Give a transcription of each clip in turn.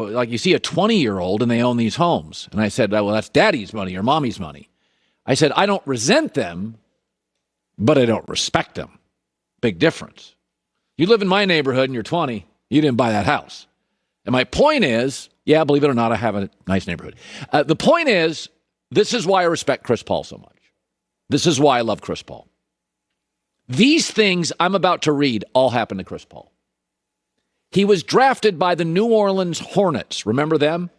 like you see a 20-year-old and they own these homes. And I said, well, that's daddy's money or mommy's money. I said, I don't resent them, but I don't respect them. Big difference. You live in my neighborhood and you're 20, you didn't buy that house. And my point is, yeah, believe it or not, I have a nice neighborhood. The point is, this is why I respect Chris Paul so much. This is why I love Chris Paul. These things I'm about to read all happened to Chris Paul. He was drafted by the New Orleans Hornets. Remember them?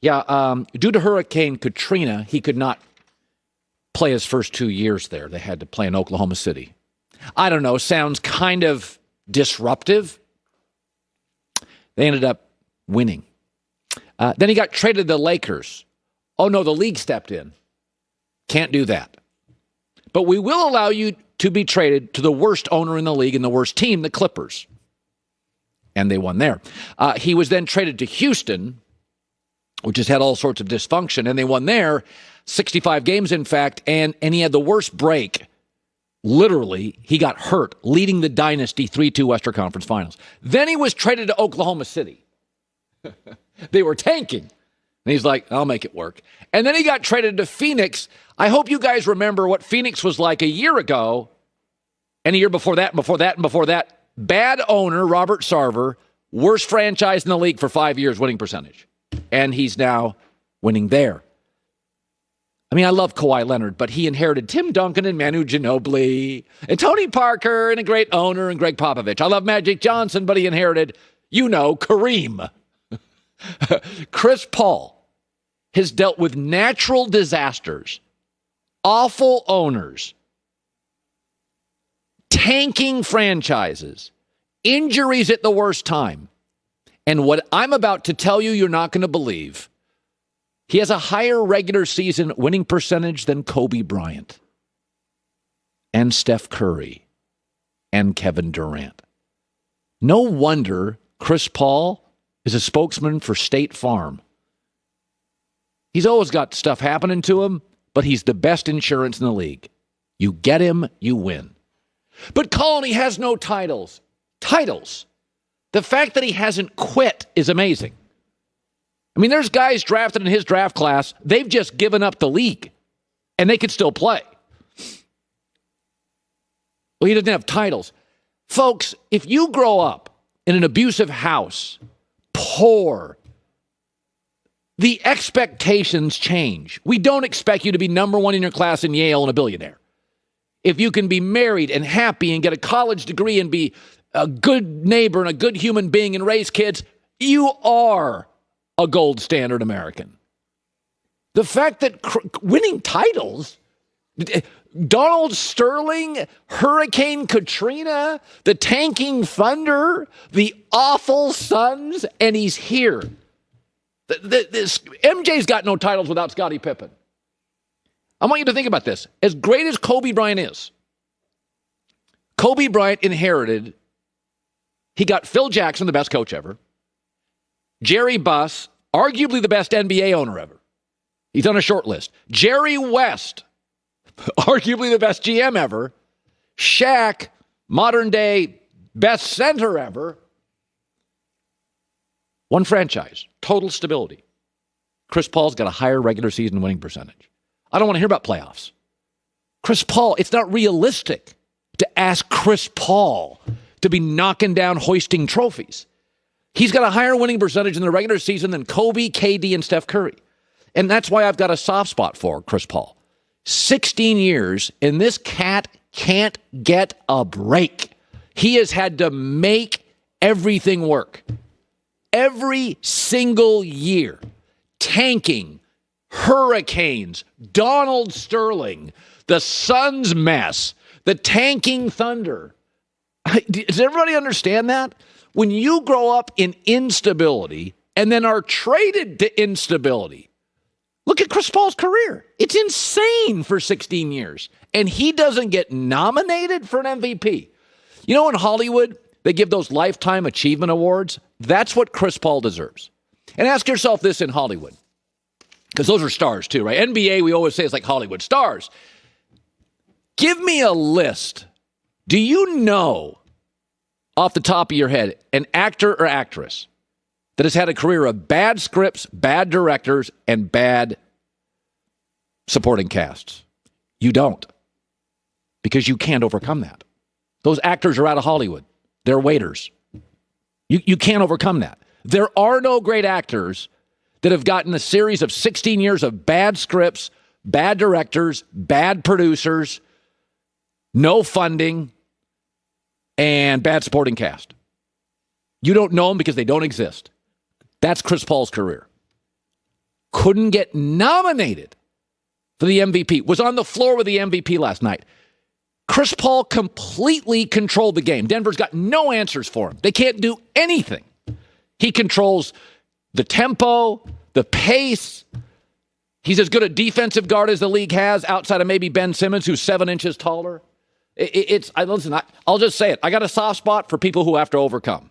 Yeah, due to Hurricane Katrina, he could not play his first 2 years there. They had to play in Oklahoma City. I don't know, sounds kind of disruptive. They ended up winning. Then he got traded to the Lakers. Oh, no, the league stepped in. Can't do that. But we will allow you to be traded to the worst owner in the league and the worst team, the Clippers. And they won there. He was then traded to Houston, which has had all sorts of dysfunction, and they won there, 65 games, in fact, and he had the worst break. Literally, he got hurt, leading the dynasty 3-2 Western Conference Finals. Then he was traded to Oklahoma City. They were tanking. And he's like, I'll make it work. And then he got traded to Phoenix. I hope you guys remember what Phoenix was like a year ago, and a year before that, and before that, and before that. Bad owner, Robert Sarver, worst franchise in the league for 5 years, winning percentage. And he's now winning there. I mean, I love Kawhi Leonard, but he inherited Tim Duncan and Manu Ginobili and Tony Parker and a great owner and Greg Popovich. I love Magic Johnson, but he inherited, Kareem. Chris Paul has dealt with natural disasters, awful owners, tanking franchises, injuries at the worst time. And what I'm about to tell you, you're not going to believe. He has a higher regular season winning percentage than Kobe Bryant and Steph Curry and Kevin Durant. No wonder Chris Paul is a spokesman for State Farm. He's always got stuff happening to him, but he's the best insurance in the league. You get him, you win. But Colin, he has no titles. Titles. The fact that he hasn't quit is amazing. I mean, there's guys drafted in his draft class, they've just given up the league, and they could still play. Well, he doesn't have titles. Folks, if you grow up in an abusive house, poor, the expectations change. We don't expect you to be number one in your class in Yale and a billionaire. If you can be married and happy and get a college degree and be a good neighbor and a good human being and raise kids, you are a gold standard American. The fact that winning titles, Donald Sterling, Hurricane Katrina, the tanking Thunder, the awful Suns, and he's here. MJ's got no titles without Scottie Pippen. I want you to think about this. As great as Kobe Bryant is, Kobe Bryant inherited, he got Phil Jackson, the best coach ever, Jerry Buss, arguably the best NBA owner ever. He's on a short list. Jerry West, arguably the best GM ever. Shaq, modern day best center ever. One franchise, total stability. Chris Paul's got a higher regular season winning percentage. I don't want to hear about playoffs. Chris Paul, it's not realistic to ask Chris Paul to be knocking down, hoisting trophies. He's got a higher winning percentage in the regular season than Kobe, KD, and Steph Curry. And that's why I've got a soft spot for Chris Paul. 16 years, and this cat can't get a break. He has had to make everything work. Every single year. Tanking, hurricanes, Donald Sterling, the Suns mess, the tanking Thunder. Does everybody understand that? When you grow up in instability and then are traded to instability, look at Chris Paul's career. It's insane for 16 years. And he doesn't get nominated for an MVP. You know, in Hollywood, they give those Lifetime Achievement Awards. That's what Chris Paul deserves. And ask yourself this in Hollywood, because those are stars too, right? NBA, we always say, it's like Hollywood stars. Give me a list. Do you know, off the top of your head, an actor or actress that has had a career of bad scripts, bad directors, and bad supporting casts. You don't. Because you can't overcome that. Those actors are out of Hollywood. They're waiters. You can't overcome that. There are no great actors that have gotten a series of 16 years of bad scripts, bad directors, bad producers, no funding, and bad supporting cast. You don't know them because they don't exist. That's Chris Paul's career. Couldn't get nominated for the MVP. Was on the floor with the MVP last night. Chris Paul completely controlled the game. Denver's got no answers for him. They can't do anything. He controls the tempo, the pace. He's as good a defensive guard as the league has, outside of maybe Ben Simmons, who's 7 inches taller. I'll just say it. I got a soft spot for people who have to overcome.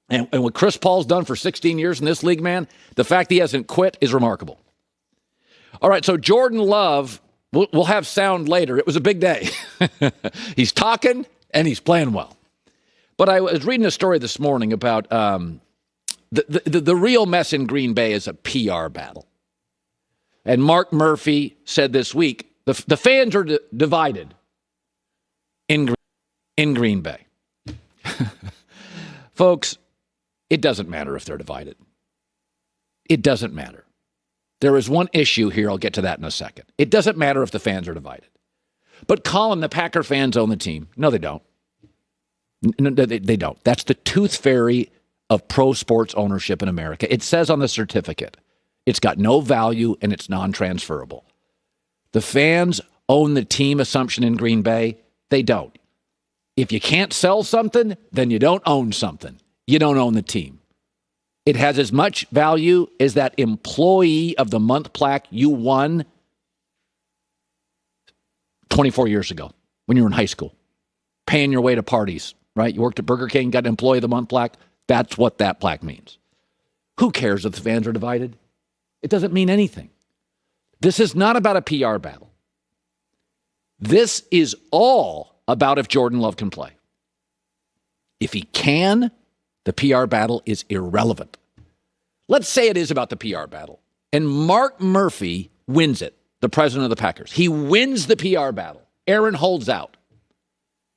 And what Chris Paul's done for 16 years in this league, man, the fact he hasn't quit is remarkable. All right, so Jordan Love, we'll have sound later. It was a big day. He's talking, and he's playing well. But I was reading a story this morning about the real mess in Green Bay is a PR battle. And Mark Murphy said this week, the fans are divided in Green Bay. Folks, it doesn't matter if they're divided. It doesn't matter. There is one issue here. I'll get to that in a second. It doesn't matter if the fans are divided. But Colin, the Packer fans own the team. No, they don't. No, they don't. That's the tooth fairy of pro sports ownership in America. It says on the certificate, it's got no value and it's non-transferable. The fans own the team assumption in Green Bay. They don't. If you can't sell something, then you don't own something. You don't own the team. It has as much value as that employee of the month plaque you won 24 years ago when you were in high school, paying your way to parties, right? You worked at Burger King, got an employee of the month plaque. That's what that plaque means. Who cares if the fans are divided? It doesn't mean anything. This is not about a PR battle. This is all about if Jordan Love can play. If he can, the PR battle is irrelevant. Let's say it is about the PR battle. And Mark Murphy wins it, the president of the Packers. He wins the PR battle. Aaron holds out.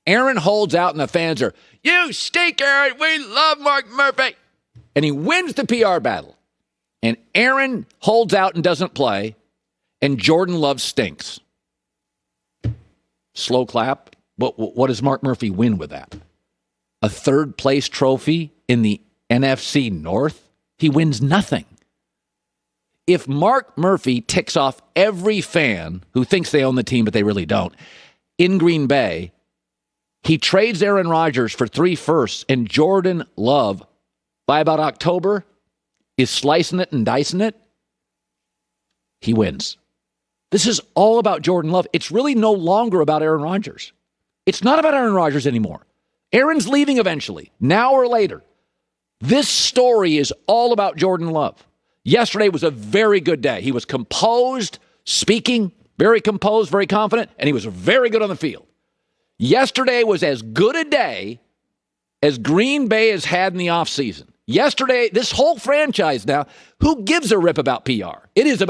Aaron holds out and the fans are, you stink, Aaron. We love Mark Murphy. And he wins the PR battle. And Aaron holds out and doesn't play. And Jordan Love stinks. Slow clap. What does Mark Murphy win with that? A third place trophy in the NFC North? He wins nothing. If Mark Murphy ticks off every fan who thinks they own the team, but they really don't, in Green Bay, he trades Aaron Rodgers for 3 firsts, and Jordan Love, by about October, is slicing it and dicing it. He wins. This is all about Jordan Love. It's really no longer about Aaron Rodgers. It's not about Aaron Rodgers anymore. Aaron's leaving eventually, now or later. This story is all about Jordan Love. Yesterday was a very good day. He was composed, speaking, very composed, very confident, and he was very good on the field. Yesterday was as good a day as Green Bay has had in the offseason. Yesterday, this whole franchise now, who gives a rip about PR? It's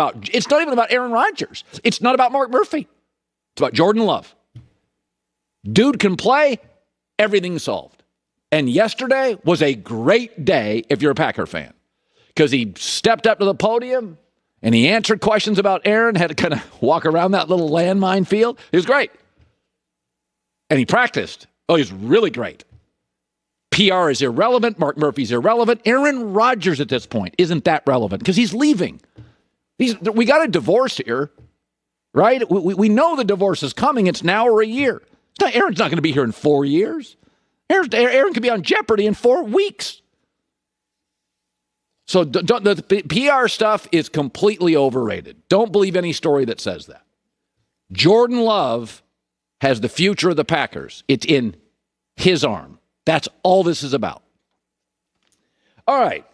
not even about Aaron Rodgers. It's not about Mark Murphy. It's about Jordan Love. Dude can play, everything's solved. And yesterday was a great day if you're a Packer fan, because he stepped up to the podium and he answered questions about Aaron, had to kind of walk around that little landmine field. It was great. And he practiced. Oh, he was really great. PR is irrelevant. Mark Murphy's irrelevant. Aaron Rodgers at this point isn't that relevant because he's leaving. We got a divorce here, right? We know the divorce is coming. It's now or a year. Aaron's not going to be here in 4 years. Aaron could be on Jeopardy in 4 weeks. So the PR stuff is completely overrated. Don't believe any story that says that. Jordan Love has the future of the Packers. It's in his arm. That's all this is about. All right.